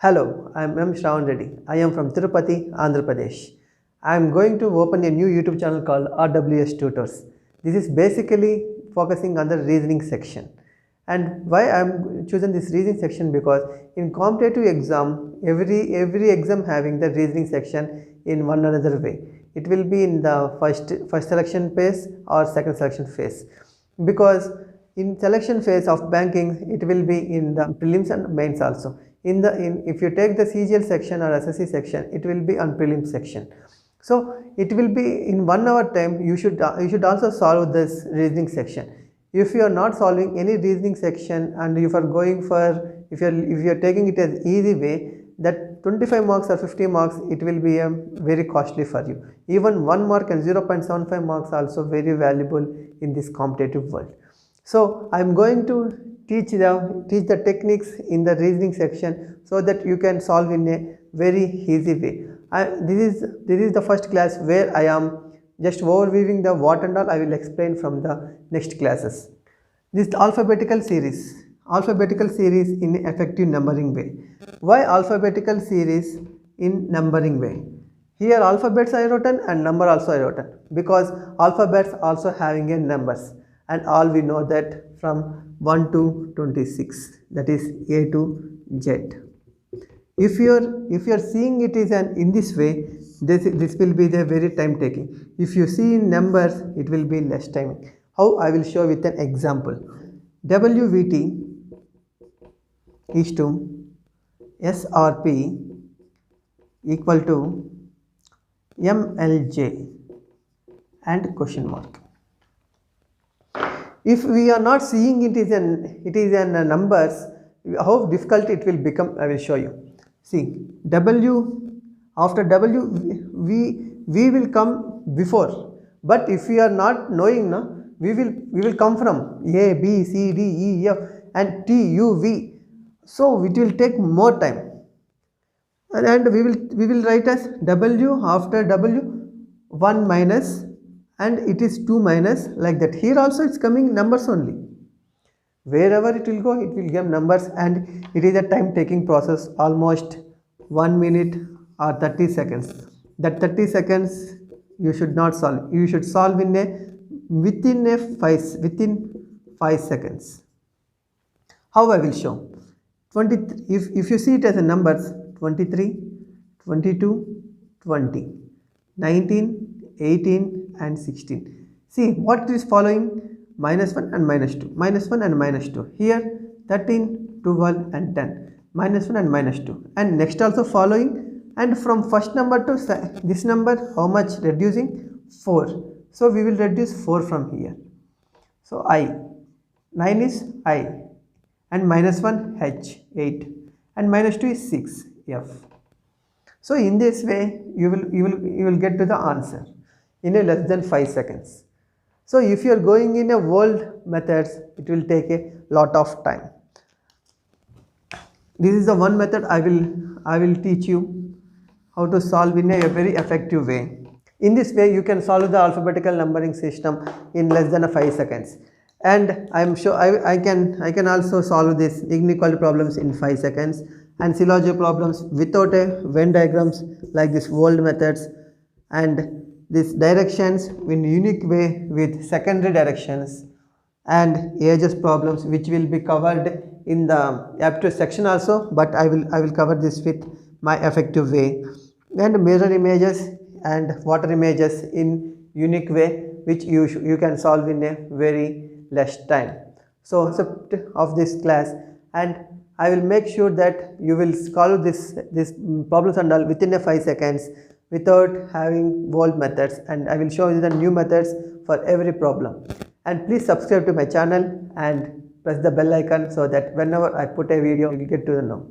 Hello, I am M. Shravan Reddy. I am from Tirupati, Andhra Pradesh. I am going to open a new YouTube channel called RWS Tutors. This is basically focusing on the reasoning section. And why I am choosing this reasoning section, because in competitive exam, every exam having the reasoning section in one another way. It will be in the first selection phase or second selection phase, because in selection phase of banking it will be in the prelims and mains also. If you take the CGL section or SSC section, it will be on prelim section. So it will be in 1 hour time. You should also solve this reasoning section. If you are not solving any reasoning section and if you are taking it as easy way, that 25 marks or 50 marks, it will be very costly for you. Even 1 mark and 0.75 marks also very valuable in this competitive world. So I am going to teach the techniques in the reasoning section so that you can solve in a very easy way. This is the first class where I am just overviewing the what and all. I will explain from the next classes. This alphabetical series in effective numbering way. Why alphabetical series in numbering way? Here alphabets are written and number also are written, because alphabets also having a numbers, and all we know that from 1 to 26, that is A to Z. If you are seeing it is in this way, this will be the very time taking. If you see in numbers, it will be less time. How? I will show with an example. WVT is to SRP equal to MLJ and question mark. If we are not seeing it is in numbers, how difficult it will become, I will show you. See, after W we will come before, but if we are not knowing, we will come from A, B, C, D, E, F and T, U, V. So it will take more time, and we will write as W after W 1 minus, and it is 2 minus, like that. Here also it's coming numbers only. Wherever it will go, it will give numbers, and it is a time taking process, almost 1 minute or 30 seconds. That 30 seconds you should not solve. You should solve within 5 seconds. How I will show? 20. If you see it as a numbers, 23, 22, 20, 19, 18 and 16. See what is following? Minus 1 and minus 2, minus 1 and minus 2. Here 13, 12 and 10, minus 1 and minus 2. And next also following, and from first number to this number, how much reducing? 4. So we will reduce 4 from here. So I, 9 is I, and minus 1 H, 8, and minus 2 is 6, F. So in this way you will get to the answer in a less than 5 seconds. So if you are going in a old methods, it will take a lot of time. This is the one method I will teach you how to solve in a very effective way. In this way you can solve the alphabetical numbering system in less than 5 seconds. And I am sure I can also solve this inequality problems in 5 seconds, and syllogism problems without a Venn diagrams, like this old methods, and these directions in unique way with secondary directions, and ages problems, which will be covered in the aptitude section also, but I will cover this with my effective way, and mirror images and water images in unique way, which you can solve in a very less time. So concept of this class, and I will make sure that you will solve this problems and all within a 5 seconds without having old methods, and I will show you the new methods for every problem. And please subscribe to my channel and press the bell icon so that whenever I put a video you will get to know.